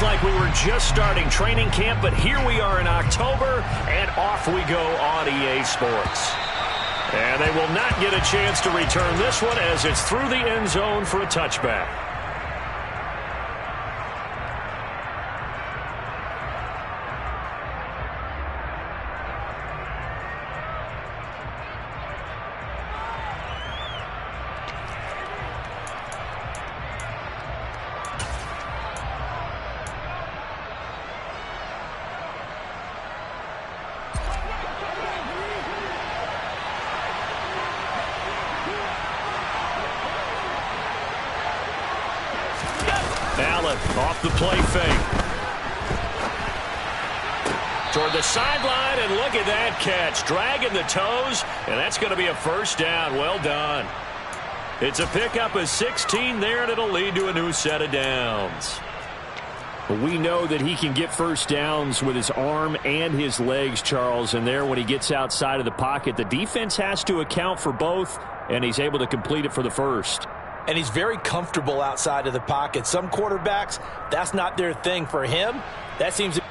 like we were just starting training camp, but here we are in October, and off we go on EA Sports. And they will not get a chance to return this one as it's through the end zone for a touchback. Allen off the play fake. Toward the sideline, and look at that catch. Dragging the toes, and that's going to be a first down. Well done. It's a pickup of 16 there, and it'll lead to a new set of downs. But we know that he can get first downs with his arm and his legs, Charles, and there when he gets outside of the pocket, the defense has to account for both, and he's able to complete it for the first. And he's very comfortable outside of the pocket. Some quarterbacks, that's not their thing. For him, that seems to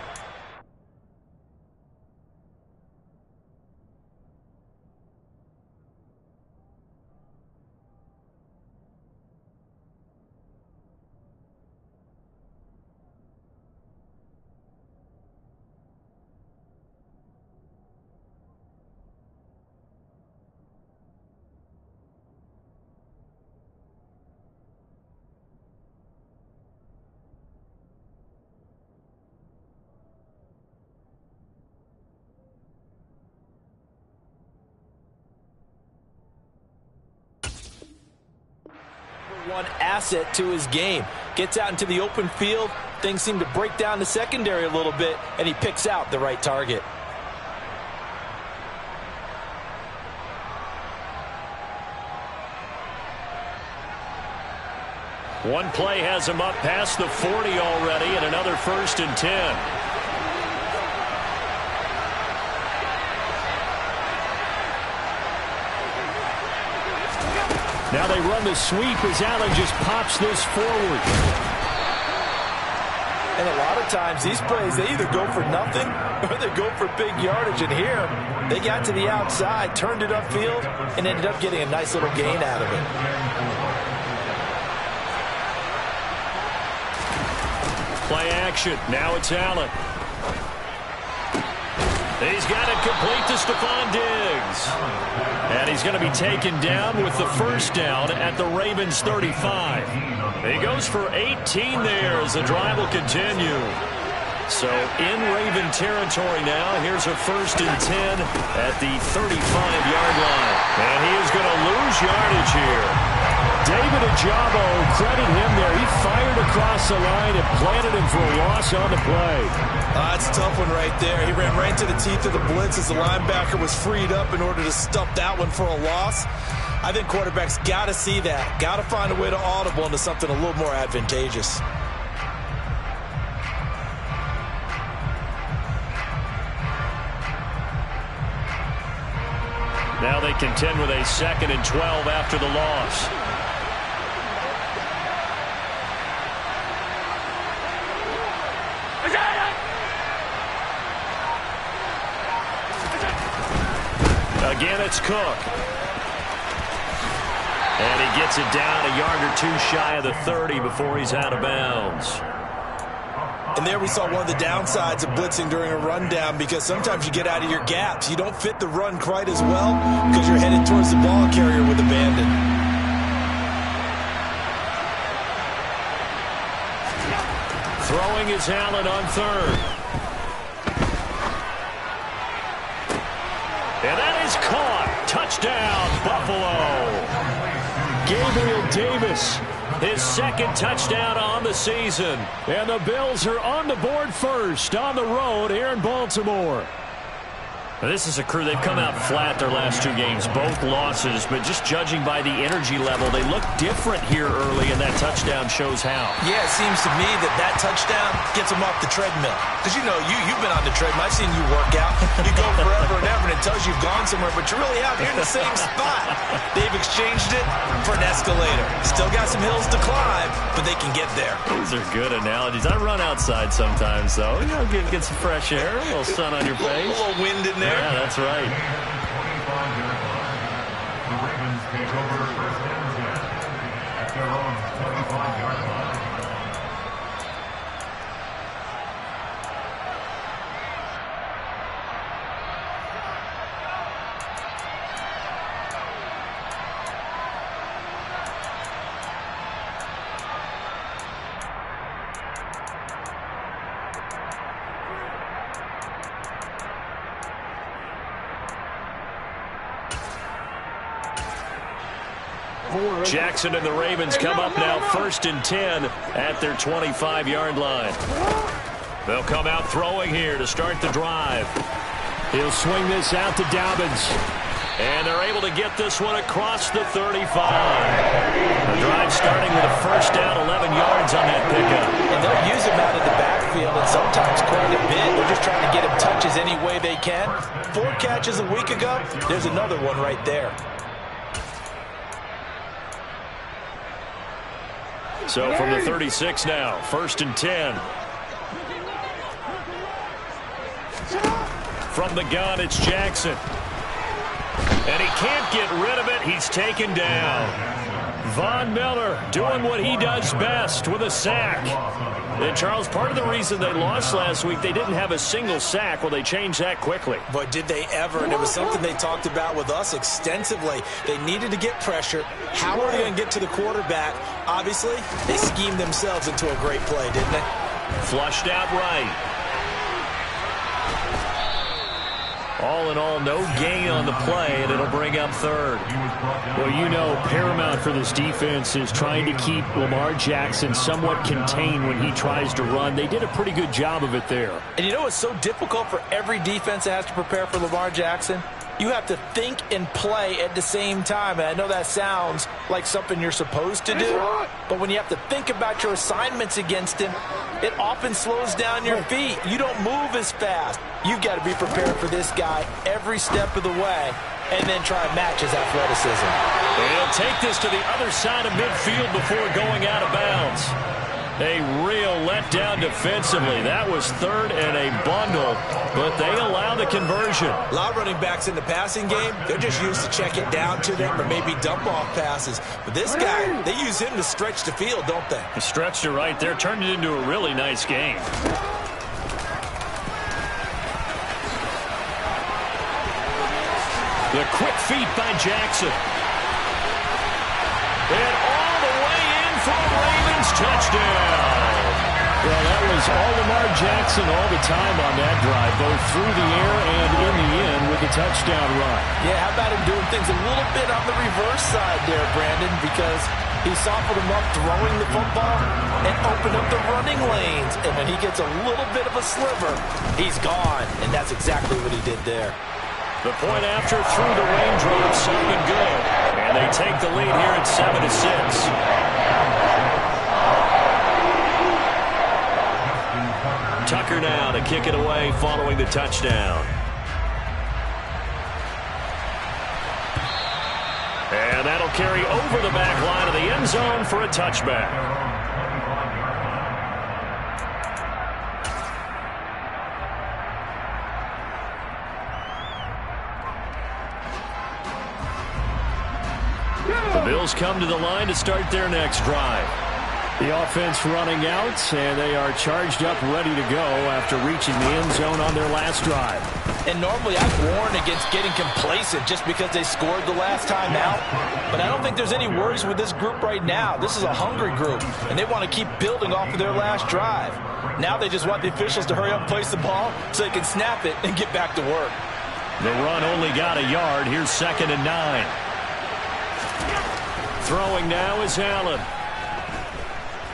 one asset to his game. Gets out into the open field. Things seem to break down the secondary a little bit, and he picks out the right target. One play has him up past the 40 already, and another 1st and 10. Now they run the sweep as Allen just pops this forward. And a lot of times these plays, they either go for nothing or they go for big yardage. And here, they got to the outside, turned it upfield, and ended up getting a nice little gain out of it. Play action. Now it's Allen. He's got it complete to Stephon Diggs. And he's going to be taken down with the first down at the Ravens 35. He goes for 18 there as the drive will continue. So in Raven territory now. Here's a 1st and 10 at the 35-yard line. And he is going to lose yardage here. David Ajabo, credit him there. He fired across the line and planted him for a loss on the play. That's a tough one right there. He ran right into the teeth of the blitz as the linebacker was freed up in order to stop that one for a loss. I think quarterbacks got to see that. Got to find a way to audible into something a little more advantageous. Now they contend with a 2nd and 12 after the loss. Again, it's Cook. And he gets it down a yard or two shy of the 30 before he's out of bounds. And there we saw one of the downsides of blitzing during a rundown, because sometimes you get out of your gaps. You don't fit the run quite as well because you're headed towards the ball carrier with abandon. Throwing is Allen on 3rd. And that is caught. Touchdown, Buffalo. Gabriel Davis, his 2nd touchdown on the season. And the Bills are on the board first on the road here in Baltimore. This is a crew, they've come out flat their last two games, both losses, but just judging by the energy level, they look different here early, and that touchdown shows how. Yeah, it seems to me that touchdown gets them off the treadmill. Because, you've been on the treadmill. I've seen you work out. You go forever and ever, and it tells you you've gone somewhere, but you really have. You're in the same spot. They've exchanged it for an escalator. Still got some hills to climb, but they can get there. These are good analogies. I run outside sometimes, though. Get some fresh air, a little sun on your face. A little wind in there. Yeah, that's right. The Ravens take over first and 10 at their own 25-yard line. Jackson and the Ravens come up now first and 10 at their 25-yard line. They'll come out throwing here to start the drive. He'll swing this out to Dobbins. And they're able to get this one across the 35. The drive starting with a first down, 11 yards on that pickup. And they'll use him out of the backfield, and sometimes quite a bit. They're just trying to get him touches any way they can. 4 catches a week ago. There's another one right there. So from the 36 now, first and 10. From the gun, it's Jackson. And he can't get rid of it. He's taken down. Von Miller doing what he does best with a sack. And Charles, part of the reason they lost last week, they didn't have a single sack. Well, they changed that quickly. But did they ever? And it was something they talked about with us extensively. They needed to get pressure. How are they going to get to the quarterback? Obviously, they schemed themselves into a great play, didn't they? Flushed out right. All in all, no gain on the play, and it'll bring up third. Well, paramount for this defense is trying to keep Lamar Jackson somewhat contained when he tries to run. They did a pretty good job of it there. And it's so difficult for every defense that has to prepare for Lamar Jackson. You have to think and play at the same time. And I know that sounds like something you're supposed to do, but when you have to think about your assignments against him, it often slows down your feet. You don't move as fast. You've got to be prepared for this guy every step of the way and then try and match his athleticism. He'll take this to the other side of midfield before going out of bounds. A real letdown defensively. That was third and a bundle, but they allow the conversion. A lot of running backs in the passing game, they're just used to check it down to them or maybe dump off passes. But this guy, they use him to stretch the field, don't they? He stretched it right there, turned it into a really nice game. The quick feet by Jackson. And all the way in for a Ravens touchdown. Well, that was all Lamar Jackson all the time on that drive, both through the air and in the end with the touchdown run. Yeah, how about him doing things a little bit on the reverse side there, Brandon, because he softened him up throwing the football and opened up the running lanes. And when he gets a little bit of a sliver, he's gone. And that's exactly what he did there. The point after through the raindrops, up and good. And they take the lead here at 7-6. Tucker now to kick it away following the touchdown. And that'll carry over the back line of the end zone for a touchback. The Bills come to the line to start their next drive. The offense running out, and they are charged up, ready to go after reaching the end zone on their last drive. And normally I'd warn against getting complacent just because they scored the last time out. But I don't think there's any worries with this group right now. This is a hungry group, and they want to keep building off of their last drive. Now they just want the officials to hurry up and place the ball so they can snap it and get back to work. The run only got a yard. Here's 2nd and 9. Throwing now is Allen.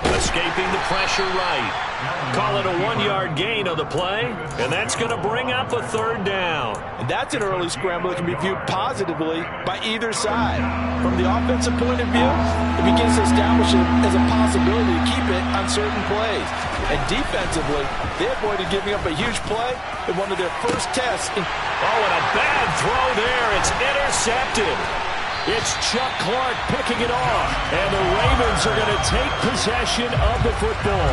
Escaping the pressure right. Call it a 1-yard gain on the play, and that's going to bring up a third down. And that's an early scramble that can be viewed positively by either side. From the offensive point of view, it begins to establish it as a possibility to keep it on certain plays. And defensively, they avoided giving up a huge play in one of their first tests. Oh, and a bad throw there. It's intercepted. It's Chuck Clark picking it off. And the Ravens are going to take possession of the football.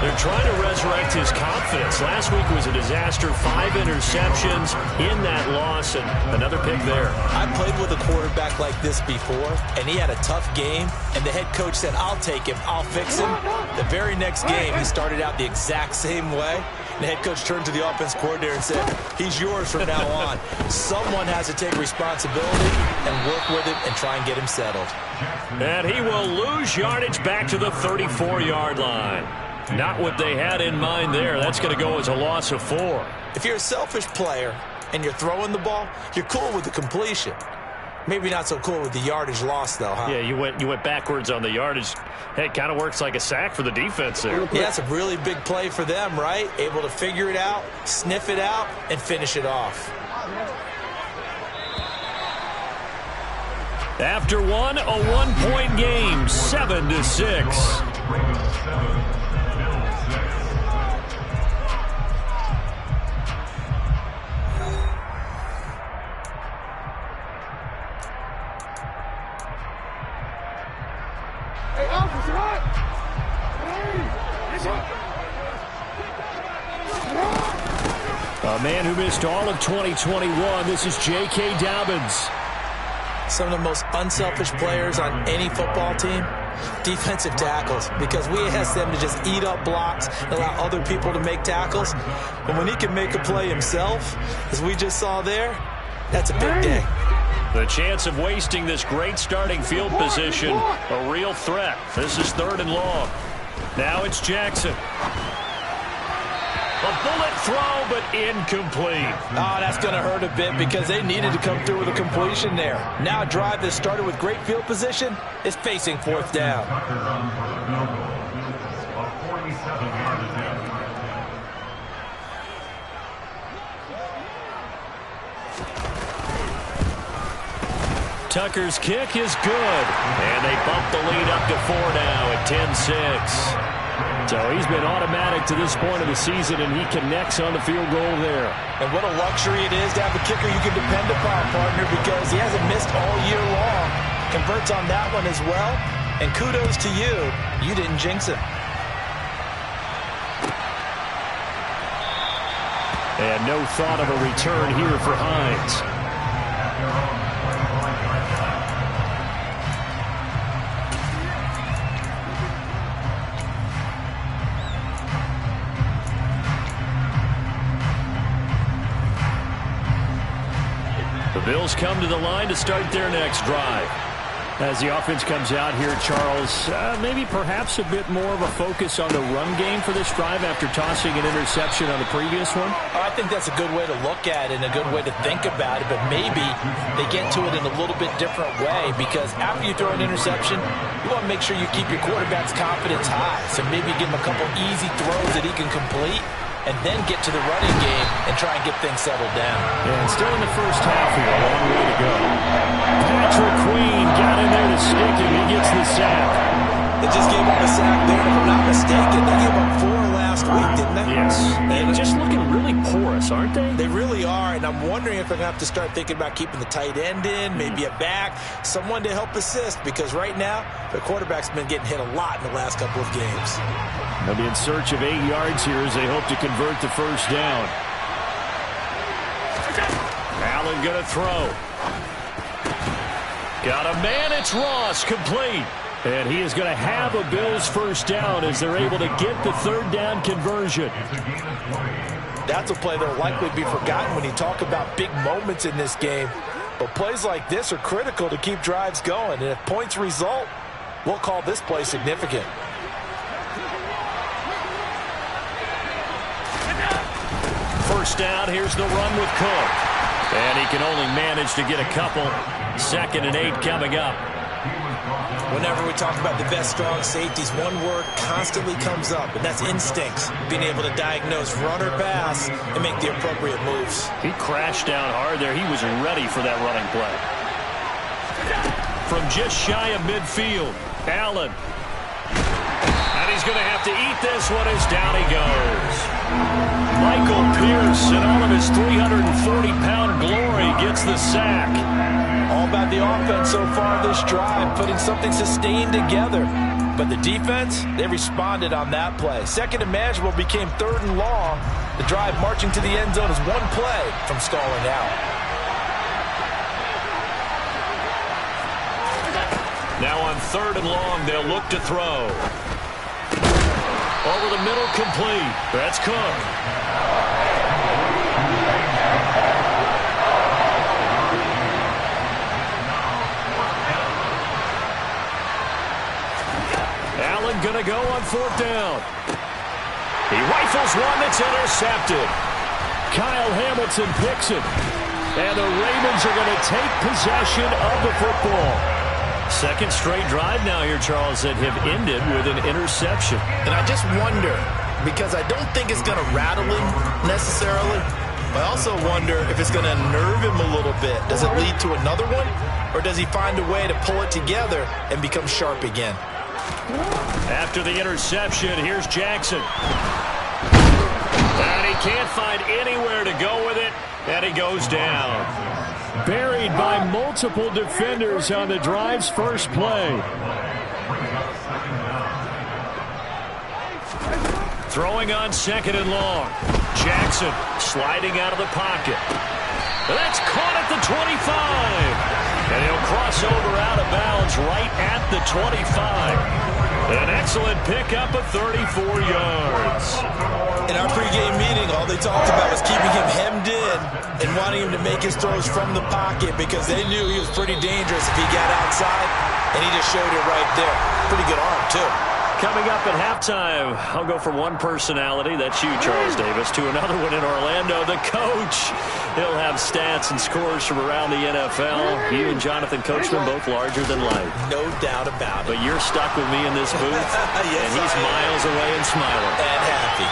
They're trying to resurrect his confidence. Last week was a disaster. 5 interceptions in that loss, and another pick there. I played with a quarterback like this before, and he had a tough game, and the head coach said, I'll take him, I'll fix him. The very next game, he started out the exact same way. The head coach turned to the offense coordinator and said, he's yours from now on. Someone has to take responsibility and work with him and try and get him settled. And he will lose yardage back to the 34-yard line. Not what they had in mind there. That's going to go as a loss of 4. If you're a selfish player and you're throwing the ball, you're cool with the completion. Maybe not so cool with the yardage loss, though, huh? Yeah, you went backwards on the yardage. Hey, it kind of works like a sack for the defense there. Yeah, it's a really big play for them, right? Able to figure it out, sniff it out, and finish it off. After one, a 1-point game, 7-6. A man who missed all of 2021. This is J.K. Dobbins. Some of the most unselfish players on any football team, defensive tackles, because we ask them to just eat up blocks and allow other people to make tackles. But when he can make a play himself, as we just saw there, that's a big day. The chance of wasting this great starting field position, a real threat. This is 3rd and long. Now it's Jackson. A bullet throw, but incomplete. Oh, that's going to hurt a bit because they needed to come through with a completion there. Now a drive that started with great field position is facing 4th down. Tucker's kick is good. And they bump the lead up to 4 now at 10-6. So he's been automatic to this point of the season, and he connects on the field goal there. And what a luxury it is to have a kicker you can depend upon, partner, because he hasn't missed all year long. Converts on that one as well. And kudos to you. You didn't jinx him. And no thought of a return here for Hines. The Bills come to the line to start their next drive. As the offense comes out here, Charles, maybe perhaps a bit more of a focus on the run game for this drive after tossing an interception on the previous one? I think that's a good way to look at it and a good way to think about it, but maybe they get to it in a little bit different way, because after you throw an interception, you want to make sure you keep your quarterback's confidence high. So maybe give him a couple easy throws that he can complete, and then get to the running game and try and get things settled down. And still in the first half here, a long way to go. Patrick Queen got in there to stick him. He gets the sack. They just gave up a sack there, if I'm not mistaken. They gave up 4 last week, didn't they? Yes. And just looking really porous, aren't they? They really are, and I'm wondering if they're going to have to start thinking about keeping the tight end in, maybe a back, someone to help assist, because right now, their quarterback's been getting hit a lot in the last couple of games. They'll be in search of 8 yards here as they hope to convert the first down. Allen going to throw. Got a man, it's Ross, complete. And he is going to have a Bills first down as they're able to get the 3rd down conversion. That's a play that will likely be forgotten when you talk about big moments in this game. But plays like this are critical to keep drives going. And if points result, we'll call this play significant. First down, here's the run with Cook. And he can only manage to get a couple. 2nd and 8 coming up. Whenever we talk about the best strong safeties, one word constantly comes up, and that's instincts. Being able to diagnose run or pass and make the appropriate moves. He crashed down hard there. He was ready for that running play. From just shy of midfield, Allen. And he's going to have to eat this one as down he goes. Michael Pierce, in all of his 340-pound glory, gets the sack. All about the offense so far this drive, putting something sustained together. But the defense, they responded on that play. Second and manageable became third and long. The drive marching to the end zone is one play from stalling out. Now on third and long, they'll look to throw. Over the middle, complete. That's Cook. Allen gonna go on fourth down. He rifles one that's intercepted. Kyle Hamilton picks it. And the Ravens are going to take possession of the football. Second straight drive now here, Charles, that have ended with an interception. And I just wonder, because I don't think it's going to rattle him necessarily, but I also wonder if it's going to unnerve him a little bit. Does it lead to another one? Or does he find a way to pull it together and become sharp again? After the interception, here's Jackson. And he can't find anywhere to go with it, and he goes down. Buried by multiple defenders on the drive's first play. Throwing on second and long. Jackson sliding out of the pocket. That's caught at the 25. And he'll cross over out of bounds right at the 25. An excellent pickup of 34 yards. In our pregame meeting, all they talked about was keeping him hemmed in and wanting him to make his throws from the pocket because they knew he was pretty dangerous if he got outside, and he just showed it right there. Pretty good arm, too. Coming up at halftime, I'll go from one personality, that's you, Charles Davis, to another one in Orlando, the coach. He'll have stats and scores from around the NFL. You and Jonathan Coachman, both larger than life. No doubt about it. But you're stuck with me in this booth, yes, and he's miles away and smiling. And happy.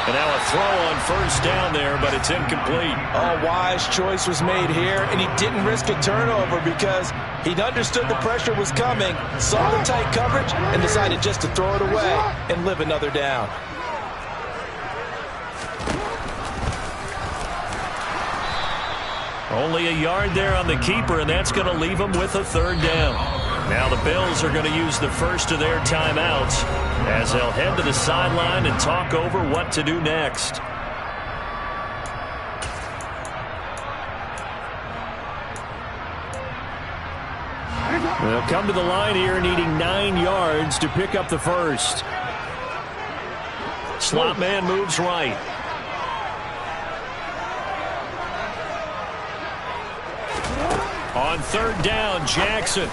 And now a throw on first down there, but it's incomplete. Oh, wise choice was made here, and he didn't risk a turnover because he understood the pressure was coming, saw the tight coverage, and decided just to throw it away and live another down. Only a yard there on the keeper, and that's going to leave him with a third down. Now the Bills are going to use the first of their timeouts as they'll head to the sideline and talk over what to do next. They'll come to the line here needing 9 yards to pick up the first. Slot man moves right. On third down, Jackson.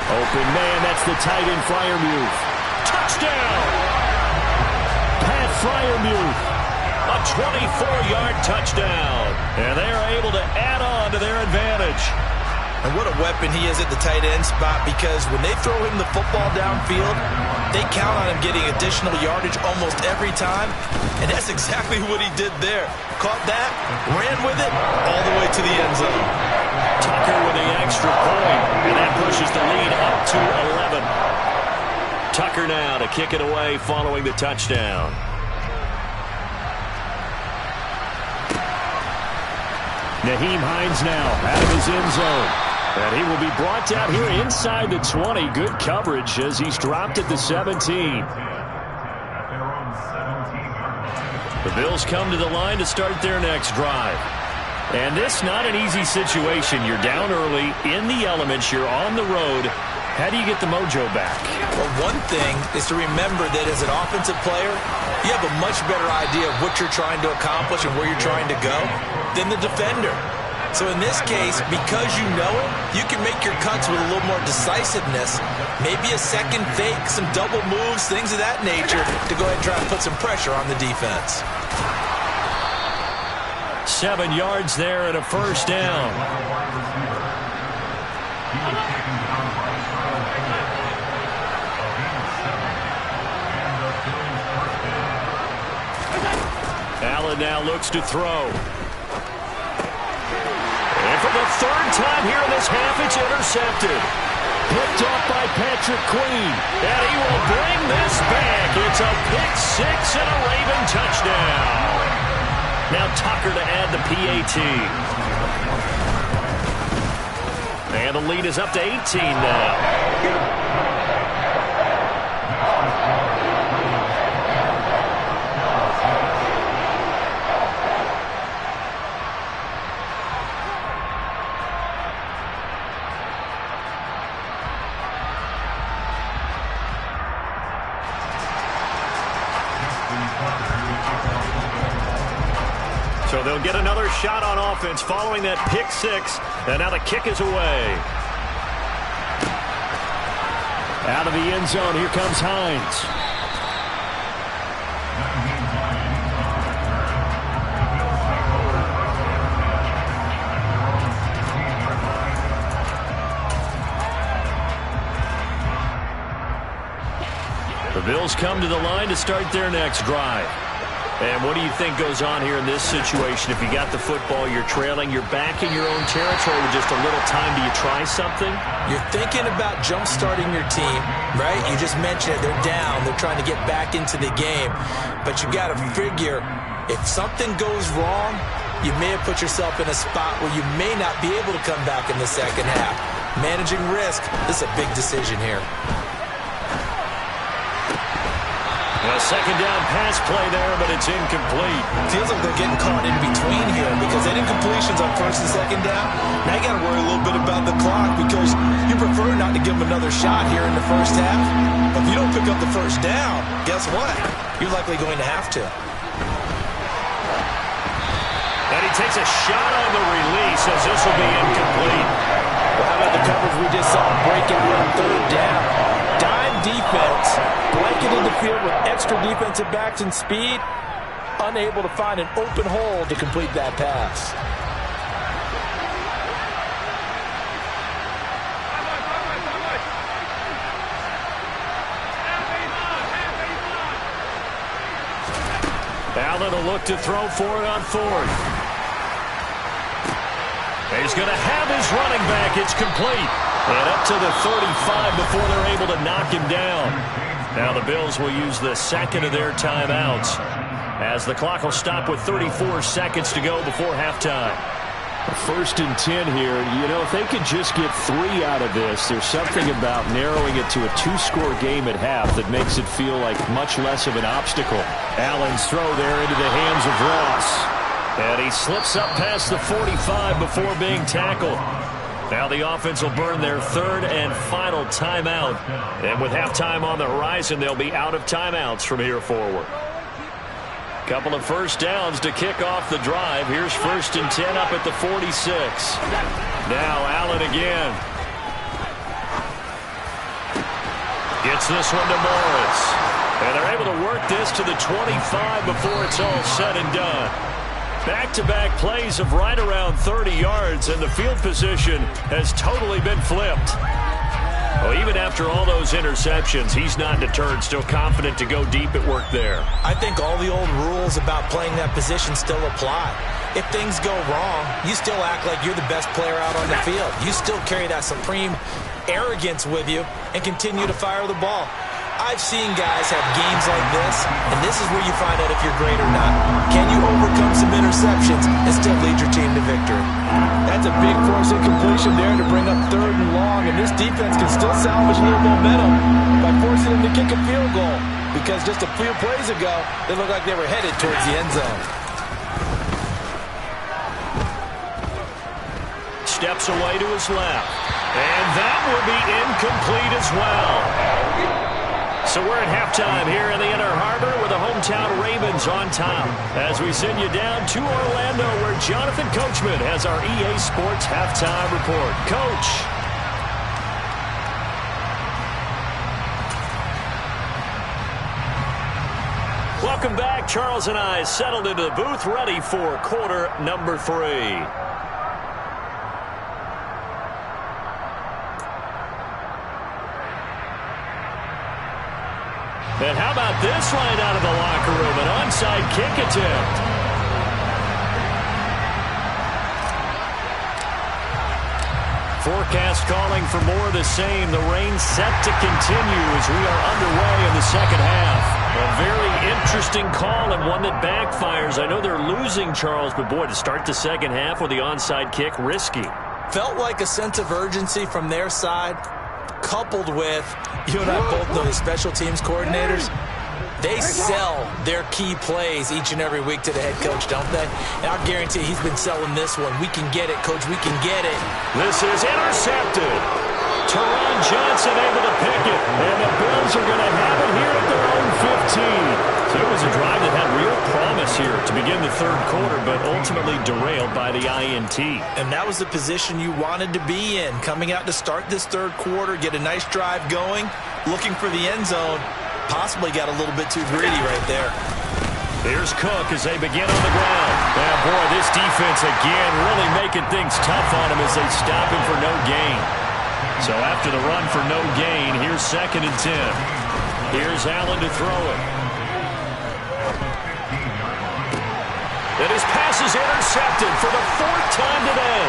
Open man, that's the tight end Freiermuth. Touchdown! Pat Freiermuth. A 24-yard touchdown. And they are able to add on to their advantage. And what a weapon he is at the tight end spot, because when they throw him the football downfield, they count on him getting additional yardage almost every time. And that's exactly what he did there. Caught that, ran with it, all the way to the end zone. Tucker with the extra point, and that pushes the lead up to 11. Tucker now to kick it away following the touchdown. Nyheim Hines now out of his end zone. And he will be brought down here inside the 20. Good coverage as he's dropped at the 17. The Bills come to the line to start their next drive. And this not an easy situation. You're down early, in the elements, you're on the road. How do you get the mojo back? Well, one thing is to remember that as an offensive player, you have a much better idea of what you're trying to accomplish and where you're trying to go than the defender. So in this case, because you know it, you can make your cuts with a little more decisiveness. Maybe a second fake, some double moves, things of that nature to go ahead and try to put some pressure on the defense. 7 yards there and a first down. Allen now looks to throw. And for the third time here in this half, it's intercepted. Picked up by Patrick Queen. And he will bring this back. It's a pick six and a Raven touchdown. Now Tucker to add the PAT. And the lead is up to 18 now. So they'll get another shot on offense following that pick six. And now the kick is away. Out of the end zone, here comes Hines. The Bills come to the line to start their next drive. And what do you think goes on here in this situation? If you got the football, you're trailing, you're back in your own territory with just a little time. Do you try something? You're thinking about jump-starting your team, right? You just mentioned it. They're down. They're trying to get back into the game. But you got to figure, if something goes wrong, you may have put yourself in a spot where you may not be able to come back in the second half. Managing risk, this is a big decision here. A second down pass play there, but it's incomplete. Feels like they're getting caught in between here because that incompletion's on first and second down. Now you got to worry a little bit about the clock because you prefer not to give them another shot here in the first half. But if you don't pick up the first down, guess what? You're likely going to have to. And he takes a shot on the release as this will be incomplete. Well, how about the coverage we just saw breaking on third down? Dime defense, blanketed the field with extra defensive backs and speed, unable to find an open hole to complete that pass. Allen will look to throw for it on fourth. He's going to have his running back. It's complete. And up to the 35 before they're able to knock him down. Now the Bills will use the second of their timeouts as the clock will stop with 34 seconds to go before halftime. First and 10 here. You know, if they could just get 3 out of this, there's something about narrowing it to a 2-score game at half that makes it feel like much less of an obstacle. Allen's throw there into the hands of Ross. And he slips up past the 45 before being tackled. Now the offense will burn their third and final timeout. And with halftime on the horizon, they'll be out of timeouts from here forward. Couple of first downs to kick off the drive. Here's first and 10 up at the 46. Now Allen again. Gets this one to Morris. And they're able to work this to the 25 before it's all said and done. Back-to-back plays of right around 30 yards, and the field position has totally been flipped. Well, even after all those interceptions, he's not deterred, still confident to go deep at work there. I think all the old rules about playing that position still apply. If things go wrong, you still act like you're the best player out on the field. You still carry that supreme arrogance with you and continue to fire the ball. I've seen guys have games like this, and this is where you find out if you're great or not. Can you overcome some interceptions and still lead your team to victory? That's a big force incompletion there to bring up third and long, and this defense can still salvage a little momentum by forcing them to kick a field goal, because just a few plays ago, they looked like they were headed towards the end zone. Steps away to his left, and that will be incomplete as well. So we're at halftime here in the Inner Harbor with the hometown Ravens on top as we send you down to Orlando where Jonathan Coachman has our EA Sports halftime report. Coach. Welcome back. Charles and I settled into the booth ready for quarter number 3. And how about this right out of the locker room? An onside kick attempt. Forecast calling for more of the same. The rain set to continue as we are underway in the second half. A very interesting call and one that backfires. I know they're losing, Charles, but boy, to start the second half with the onside kick, risky. Felt like a sense of urgency from their side, coupled with, you and I both know the special teams coordinators, they sell their key plays each and every week to the head coach, don't they? And I'll guarantee he's been selling this one. We can get it, coach. We can get it. This is intercepted. Teron Johnson able to pick it. And the Bills are going to have it here at their own 15. So it was a drive that had real promise here to begin the third quarter, but ultimately derailed by the INT. And that was the position you wanted to be in. Coming out to start this third quarter, get a nice drive going, looking for the end zone. Possibly got a little bit too greedy right there. Here's Cook as they begin on the ground. And boy, this defense again really making things tough on him as they stop him for no gain. So after the run for no gain, here's 2nd and 10. Here's Allen to throw it. And his pass is intercepted for the 4th time today.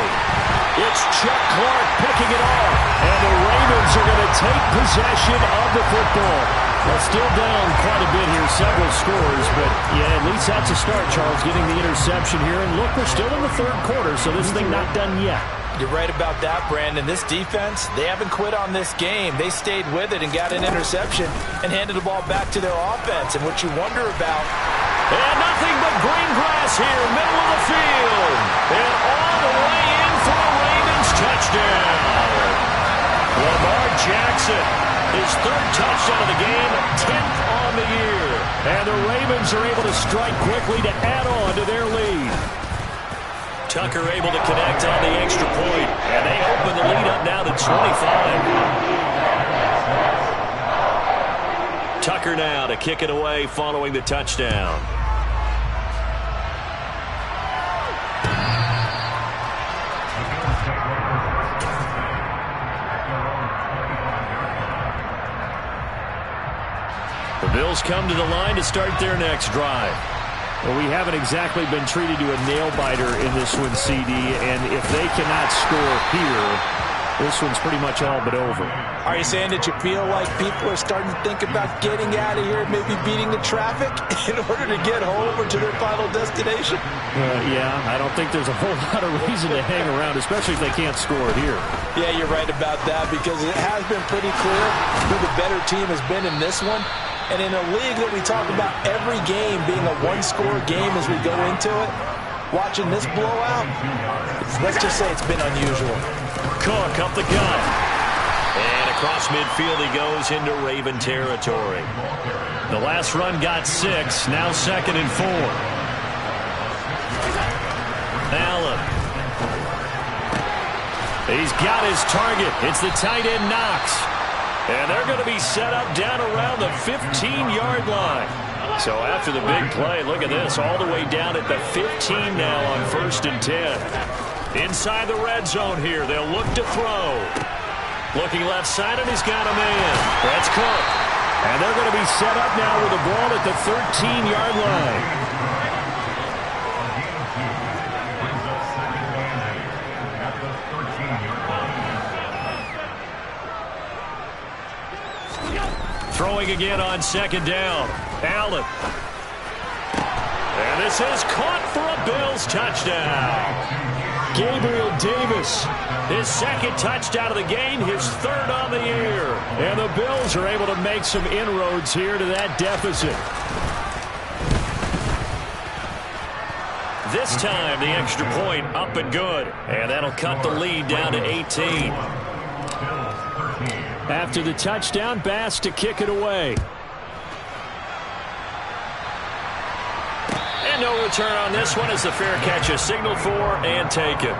It's Chuck Clark picking it off. And the Ravens are going to take possession of the football. Well, still down quite a bit here, several scores, but yeah, at least that's a start, Charles, getting the interception here. And look, we're still in the third quarter, so this thing not done yet. You're right about that, Brandon. This defense, they haven't quit on this game. They stayed with it and got an interception and handed the ball back to their offense. And what you wonder about... And nothing but green grass here, middle of the field. And all the way in for a Ravens touchdown. Lamar Jackson, his 3rd touchdown of the game, 10th on the year. And the Ravens are able to strike quickly to add on to their lead. Tucker able to connect on the extra point. And they open the lead up now to 25. Tucker now to kick it away following the touchdown. The Bills come to the line to start their next drive. Well, we haven't exactly been treated to a nail-biter in this one, CD, and if they cannot score here, this one's pretty much all but over. Are you saying that you feel like people are starting to think about getting out of here, maybe beating the traffic in order to get home or to their final destination? Yeah, I don't think there's a whole lot of reason to hang around, especially if they can't score here. Yeah, you're right about that because it has been pretty clear who the better team has been in this one. And in a league that we talk about every game being a one-score game as we go into it, watching this blowout, let's just say it's been unusual. Cook up the gut. And across midfield he goes into Raven territory. The last run got 6, now 2nd and 4. Allen. He's got his target. It's the tight end Knox. And they're going to be set up down around the 15-yard line. So after the big play, look at this, all the way down at the 15 now on 1st and 10. Inside the red zone here, they'll look to throw. Looking left side, and he's got a man. That's Cook. And they're going to be set up now with the ball at the 13-yard line. Throwing again on 2nd down. Allen. And this is caught for a Bills touchdown. Gabriel Davis, his 2nd touchdown of the game, his 3rd on the year. And the Bills are able to make some inroads here to that deficit. This time, the extra point up and good. And that'll cut the lead down to 18. After the touchdown, Bass to kick it away. And no return on this one as the fair catch is signaled for and taken.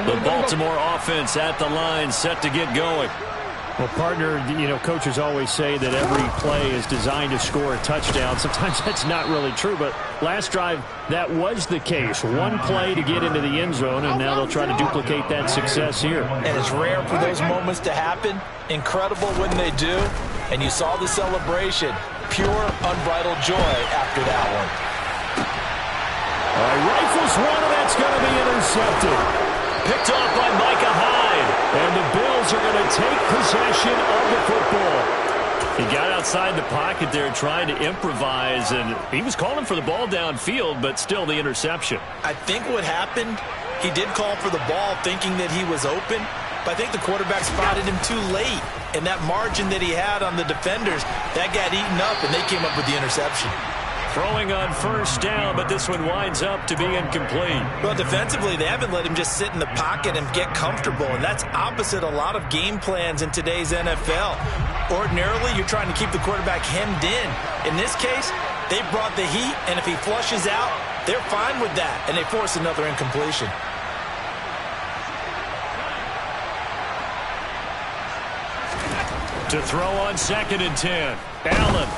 The Baltimore offense at the line, set to get going. Well, partner, coaches always say that every play is designed to score a touchdown. Sometimes that's not really true, but last drive, that was the case. One play to get into the end zone, and now they'll try to duplicate that success here. And it's rare for those moments to happen. Incredible when they do. And you saw the celebration. Pure, unbridled joy after that one. All right, rifles one, and that's going to be intercepted. Picked off by Micah Hyde. And the Bills are going to take possession of the football. He got outside the pocket there trying to improvise, and he was calling for the ball downfield, but still the interception. I think what happened, he did call for the ball thinking that he was open, but I think the quarterback spotted him too late. And that margin that he had on the defenders, that got eaten up, and they came up with the interception. Throwing on first down, but this one winds up to be incomplete. Well, defensively, they haven't let him just sit in the pocket and get comfortable, and that's opposite a lot of game plans in today's NFL. Ordinarily, you're trying to keep the quarterback hemmed in. In this case, they brought the heat, and if he flushes out, they're fine with that, and they force another incompletion. To throw on 2nd and 10. Allen.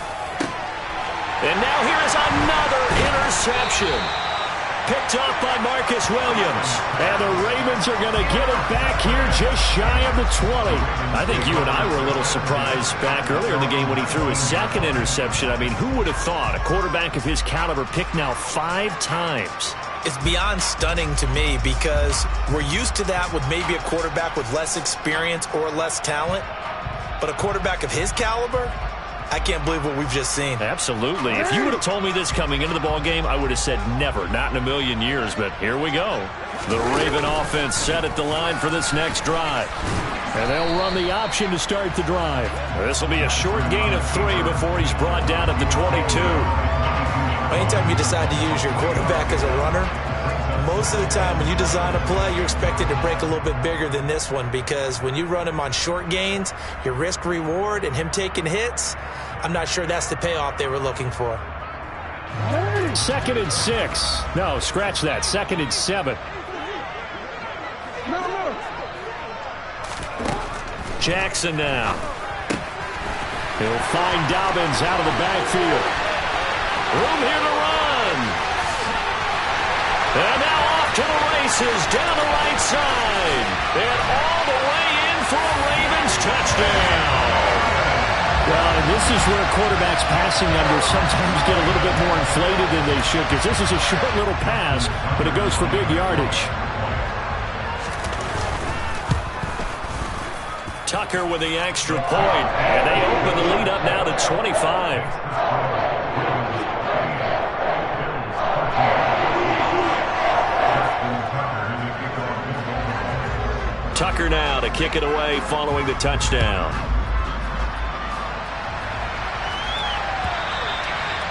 And now here is another interception. Picked off by Marcus Williams. And the Ravens are going to get it back here just shy of the 20. I think you and I were a little surprised back earlier in the game when he threw his 2nd interception. I mean, who would have thought a quarterback of his caliber picked now 5 times? It's beyond stunning to me because we're used to that with maybe a quarterback with less experience or less talent. But a quarterback of his caliber, I can't believe what we've just seen. Absolutely. If you would have told me this coming into the ball game, I would have said never, not in a million years. But here we go. The Raven offense set at the line for this next drive. And they'll run the option to start the drive. This will be a short gain of 3 before he's brought down at the 22. Anytime you decide to use your quarterback as a runner, most of the time when you design a play, you're expected to break a little bit bigger than this one because when you run him on short gains, your risk-reward and him taking hits, I'm not sure that's the payoff they were looking for. 2nd and 6. No, scratch that. 2nd and 7. Jackson now. He'll find Dobbins out of the backfield. Room here to run. And now off to the races down the right side. And all the way in for a Ravens touchdown. Well, and this is where quarterbacks passing numbers sometimes get a little bit more inflated than they should because this is a short little pass, but it goes for big yardage. Tucker with the extra point, and they open the lead up now to 25. Tucker now to kick it away following the touchdown.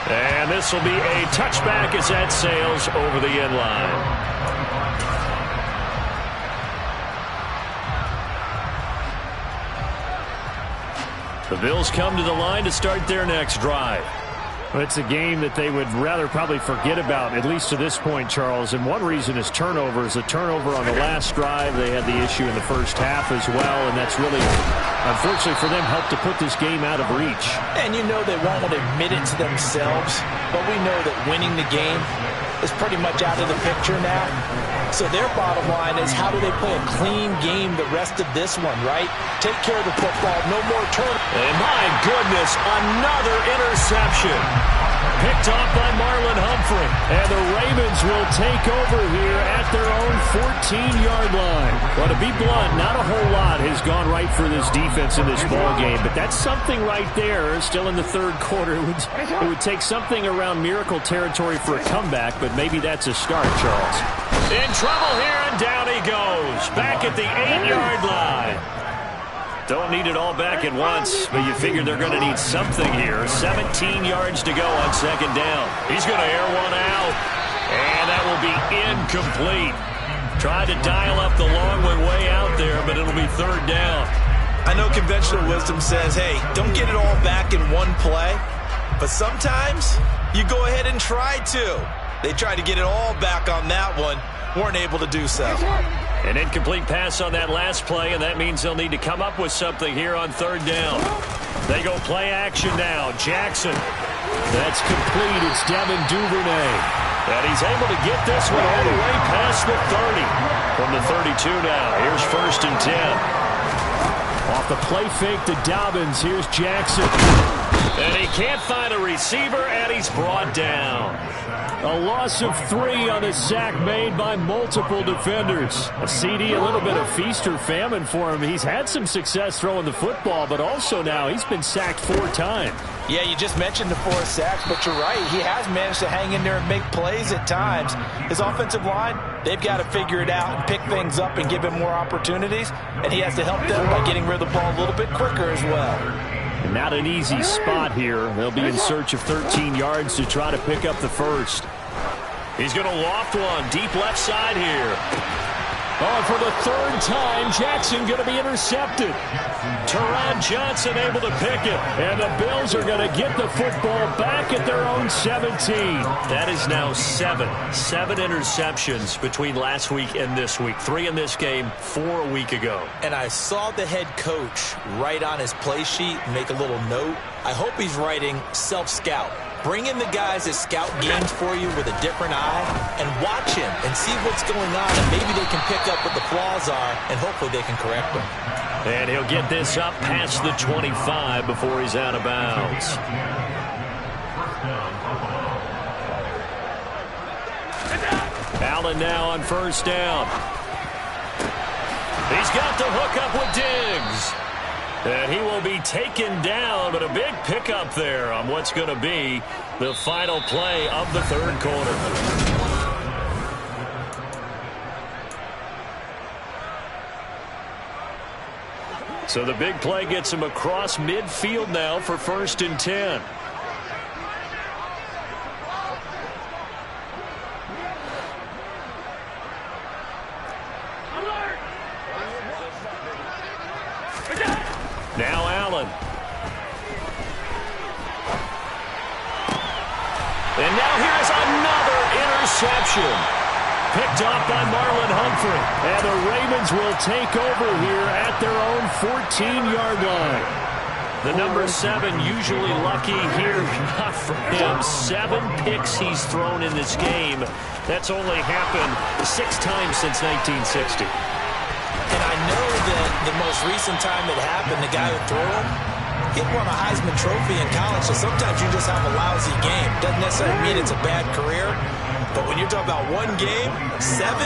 And this will be a touchback as that sails over the end line. The Bills come to the line to start their next drive. Well, it's a game that they would rather probably forget about, at least to this point, Charles. And one reason is turnovers. A turnover on the last drive. They had the issue in the first half as well, and that's really, unfortunately for them, helped to put this game out of reach. And you know they won't admit it to themselves, but we know that winning the game is pretty much out of the picture now. So their bottom line is how do they play a clean game the rest of this one, right? Take care of the football, no more turnovers. And my goodness, another interception. Picked off by Marlon Humphrey. And the Ravens will take over here at their own 14-yard line. Well, to be blunt, not a whole lot has gone right for this defense in this ball game, but that's something right there. Still in the third quarter. It would take something around miracle territory for a comeback, but maybe that's a start, Charles. In trouble here, and down he goes. Back at the 8-yard line. Don't need it all back at once, but you figure they're going to need something here. 17 yards to go on 2nd down. He's going to air one out, and that will be incomplete. Tried to dial up the long one way out there, but it'll be 3rd down. I know conventional wisdom says, hey, don't get it all back in one play, but sometimes you go ahead and try to. They tried to get it all back on that one, weren't able to do so. An incomplete pass on that last play, and that means they'll need to come up with something here on third down. They go play action now. Jackson. That's complete. It's Devin Duvernay. And he's able to get this one all the way past the 30. From the 32 now. Here's 1st and 10. Off the play fake to Dobbins. Here's Jackson. And he can't find a receiver, and he's brought down. A loss of 3 on the sack made by multiple defenders. A CD, a little bit of feast or famine for him. He's had some success throwing the football, but also now he's been sacked 4 times. Yeah, you just mentioned the 4 sacks, but you're right. He has managed to hang in there and make plays at times. His offensive line, they've got to figure it out and pick things up and give him more opportunities, and he has to help them by getting rid of the ball a little bit quicker as well. And not an easy spot here. They'll be in search of 13 yards to try to pick up the first. He's going to loft one deep left side here. Oh, for the 3rd time, Jackson going to be intercepted. Teron Johnson able to pick it. And the Bills are going to get the football back at their own 17. That is now 7 interceptions between last week and this week. 3 in this game, 4 a week ago. And I saw the head coach write on his play sheet, make a little note. I hope he's writing self-scout. Bring in the guys that scout games for you with a different eye and watch him and see what's going on, and maybe they can pick up what the flaws are, and hopefully they can correct them. And he'll get this up past the 25 before he's out of bounds. Allen now on 1st down. He's got the hook up with Diggs. And he will be taken down, but a big pickup there on what's going to be the final play of the 3rd quarter. So the big play gets him across midfield now for 1st and 10. Now Allen. And now here's another interception. Picked off by Marlon Humphrey. And the Ravens will take over here at their own 14-yard line. The number 7 usually lucky here, not for him. 7 picks he's thrown in this game. That's only happened 6 times since 1960. And I know that the most recent time it happened, the guy who threw him, he won a Heisman Trophy in college, so sometimes you just have a lousy game. Doesn't necessarily mean it's a bad career, but when you're talking about 1 game, 7,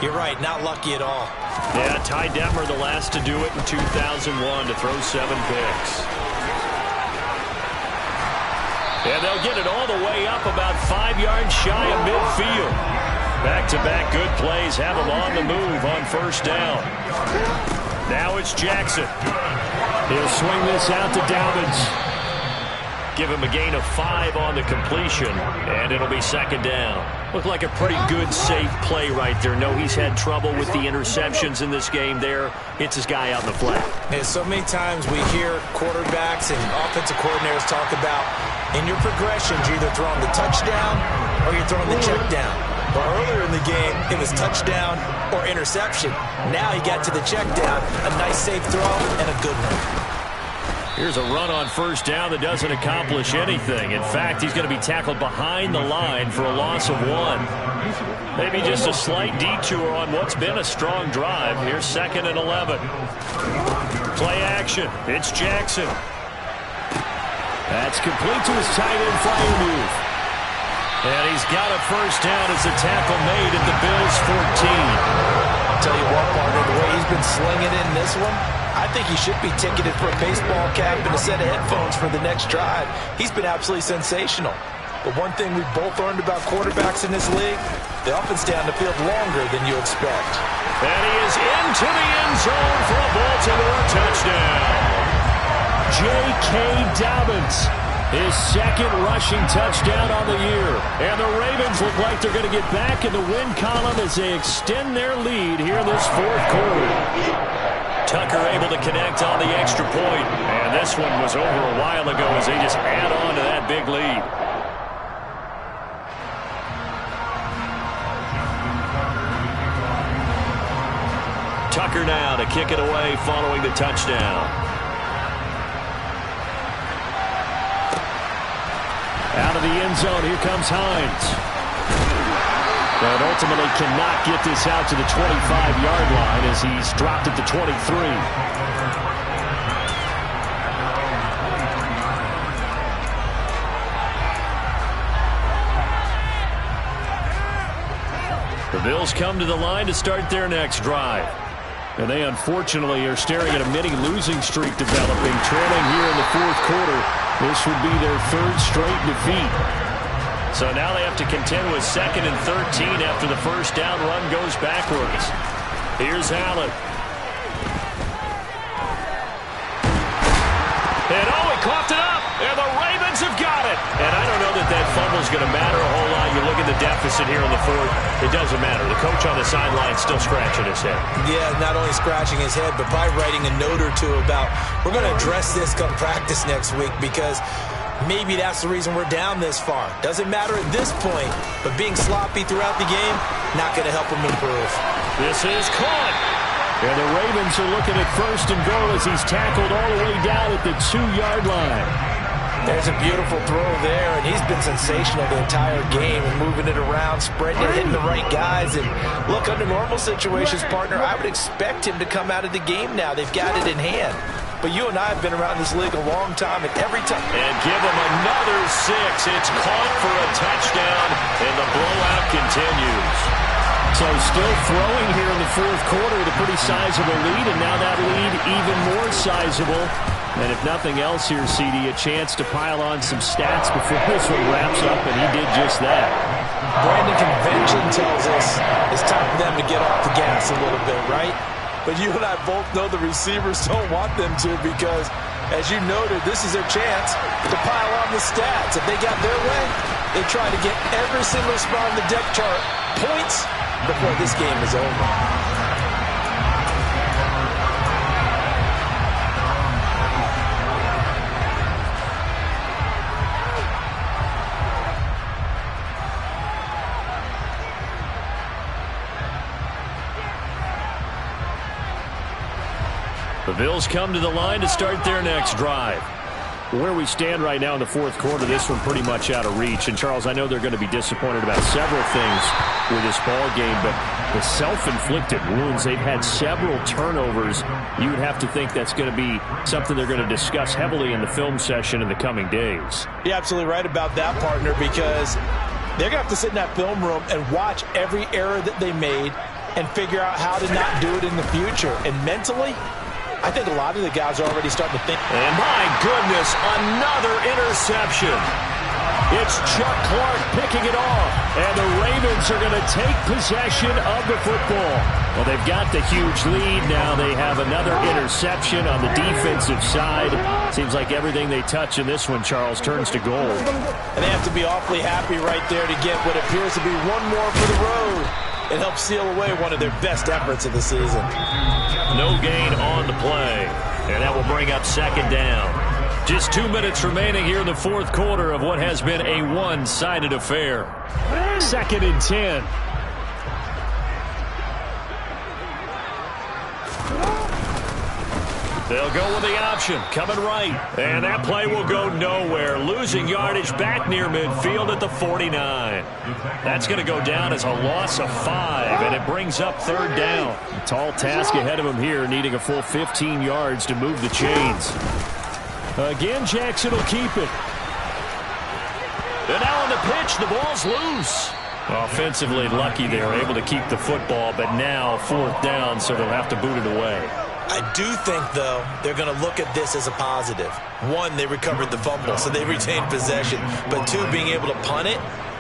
you're right, not lucky at all. Yeah, Ty Detmer the last to do it in 2001 to throw 7 picks. And they'll get it all the way up about 5 yards shy of midfield. Back-to-back good plays have him on the move on 1st down. Now it's Jackson. He'll swing this out to Dobbins. Give him a gain of 5 on the completion, and it'll be 2nd down. Looked like a pretty good, safe play right there. No, he's had trouble with the interceptions in this game there. Hits his guy out in the flat. Yeah, so many times we hear quarterbacks and offensive coordinators talk about, in your progressions, you're either throwing the touchdown or you're throwing the check down. But earlier in the game, it was touchdown or interception. Now he got to the check down, a nice safe throw, and a good one. Here's a run on 1st down that doesn't accomplish anything. In fact, he's going to be tackled behind the line for a loss of 1. Maybe just a slight detour on what's been a strong drive. Here's 2nd and 11. Play action. It's Jackson. That's complete to his tight end flyer move. And he's got a 1st down as the tackle made at the Bills' 14. I'll tell you what, partner, the way he's been slinging in this one, I think he should be ticketed for a baseball cap and a set of headphones for the next drive. He's been absolutely sensational. But one thing we've both learned about quarterbacks in this league, they often stay on the field longer than you expect. And he is into the end zone for a Baltimore touchdown. J.K. Dobbins, his 2nd rushing touchdown on the year. And the Ravens look like they're going to get back in the win column as they extend their lead here in this 4th quarter. Tucker able to connect on the extra point. And this one was over a while ago as they just add on to that big lead. Tucker now to kick it away following the touchdown. Out of the end zone, here comes Hines. But ultimately cannot get this out to the 25-yard line as he's dropped at the 23. The Bills come to the line to start their next drive. And they unfortunately are staring at a mini losing streak developing, trailing here in the fourth quarter. This would be their third straight defeat. So now they have to contend with 2nd and 13 after the first down run goes backwards. Here's Allen. And he coughed it up. And the Ravens have got it. And I don't know that fumble's going to matter a whole lot. You look at the deficit here in the fourth. It doesn't matter. The coach on the sideline still scratching his head. Yeah, not only scratching his head, but probably writing a note or two about, we're going to address this come practice next week, because maybe that's the reason we're down this far. Doesn't matter at this point, but being sloppy throughout the game, not going to help him improve. This is caught. And the Ravens are looking at 1st and goal as he's tackled all the way down at the 2-yard line. There's a beautiful throw there, and he's been sensational the entire game and moving it around, spreading it, hitting the right guys. And look, under normal situations, partner, I would expect him to come out of the game now. They've got it in hand. But you and I have been around this league a long time, and every time... And give him another 6. It's caught for a touchdown, and the blowout continues. So still throwing here in the fourth quarter with a pretty sizable lead, and now that lead even more sizable. And if nothing else here, CD, a chance to pile on some stats before this one wraps up, and he did just that. Brandon, convention tells us it's time for them to get off the gas a little bit, right? But you and I both know the receivers don't want them to, because, as you noted, this is their chance to pile on the stats. If they got their way, they try to get every single spot on the depth chart points before this game is over. The Bills come to the line to start their next drive. Where we stand right now in the fourth quarter, this one pretty much out of reach. And, Charles, I know they're going to be disappointed about several things with this ball game, but the self-inflicted wounds, they've had several turnovers. You would have to think that's going to be something they're going to discuss heavily in the film session in the coming days. You're absolutely right about that, partner, because they're going to have to sit in that film room and watch every error that they made and figure out how to not do it in the future. And mentally, I think a lot of the guys are already starting to think. And my goodness, another interception. It's Chuck Clark picking it off. And the Ravens are going to take possession of the football. Well, they've got the huge lead. Now they have another interception on the defensive side. Seems like everything they touch in this one, Charles, turns to gold. And they have to be awfully happy right there to get what appears to be one more for the road. It helps seal away one of their best efforts of the season. No gain on the play. And that will bring up 2nd down. Just 2 minutes remaining here in the fourth quarter of what has been a one-sided affair. 2nd and 10. They'll go with the option, coming right. And that play will go nowhere. Losing yardage back near midfield at the 49. That's going to go down as a loss of 5, and it brings up 3rd down. A tall task ahead of him here, needing a full 15 yards to move the chains. Again, Jackson will keep it. And now on the pitch, the ball's loose. Offensively lucky they were able to keep the football, but now 4th down, so they'll have to boot it away. I do think, though, they're going to look at this as a positive. 1, they recovered the fumble, so they retained possession. But 2, being able to punt it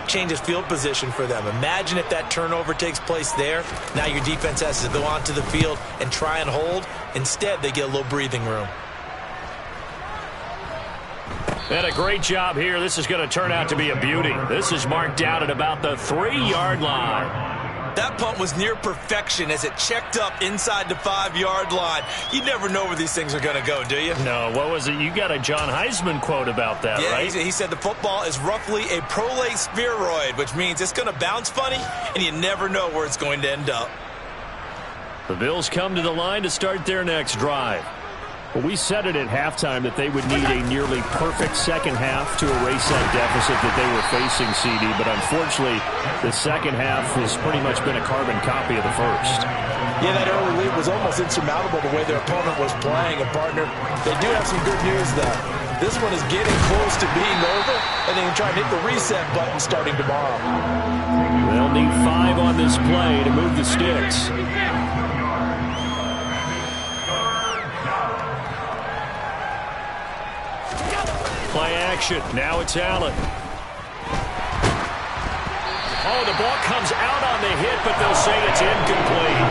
changes field position for them. Imagine if that turnover takes place there. Now your defense has to go onto the field and try and hold. Instead, they get a little breathing room. And a great job here. This is going to turn out to be a beauty. This is marked out at about the 3-yard line. That punt was near perfection as it checked up inside the 5-yard line. You never know where these things are going to go, do you? No, what was it? You got a John Heisman quote about that, right? Yeah, he said the football is roughly a prolate spheroid, which means it's going to bounce funny, and you never know where it's going to end up. The Bills come to the line to start their next drive. Well, we said it at halftime that they would need a nearly perfect second half to erase that deficit that they were facing, CD. But unfortunately, the second half has pretty much been a carbon copy of the first. Yeah, that early lead was almost insurmountable the way their opponent was playing. And, partner, they do have some good news, though. This one is getting close to being over, and they can try and hit the reset button starting tomorrow. They'll need 5 on this play to move the sticks. Play action. Now it's Allen. Oh, the ball comes out on the hit, but they'll say it's incomplete.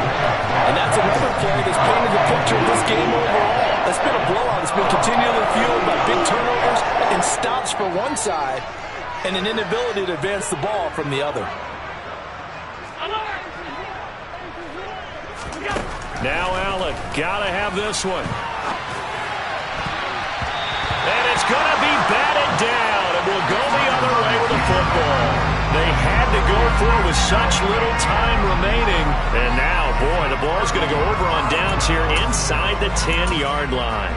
And that's another play that's painted the picture of this game overall. That's been a blowout. It's been continually fueled by big turnovers and stops for one side and an inability to advance the ball from the other. Now Allen. Gotta have this one. And it's going to be batted down, and will go the other way with the football. They had to go for it with such little time remaining. And now, boy, the ball's going to go over on downs here inside the 10-yard line.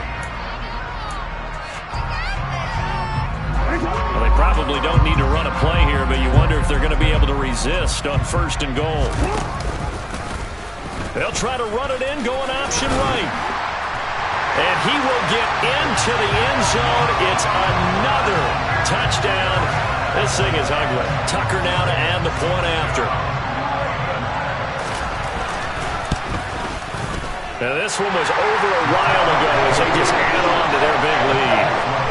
Well, they probably don't need to run a play here, but you wonder if they're going to be able to resist on 1st and goal. They'll try to run it in, going option right. And he will get into the end zone. It's another touchdown. This thing is ugly. Tucker now to add the point after. Now this one was over a while ago as they just add on to their big lead.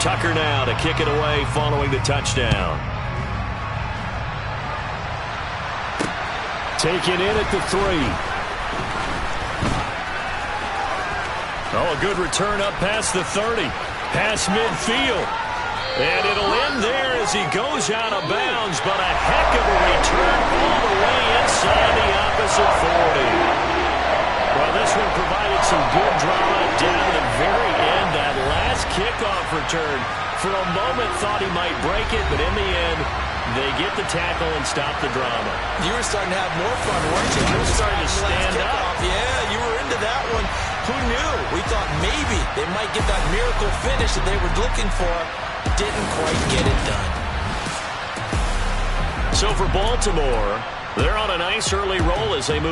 Tucker now to kick it away following the touchdown. Taken in at the 3. Oh, a good return up past the 30. Past midfield. And it'll end there as he goes out of bounds, but a heck of a return all the way inside the opposite 40. Well, this one provided some good drama down to the very end. That last kickoff return, for a moment thought he might break it, but in the end, they get the tackle and stop the drama. You were starting to have more fun, weren't you? You were starting to stand up. Yeah, you were into that one. Who knew? We thought maybe they might get that miracle finish that they were looking for. Didn't quite get it done. So for Baltimore, they're on a nice early roll as they move.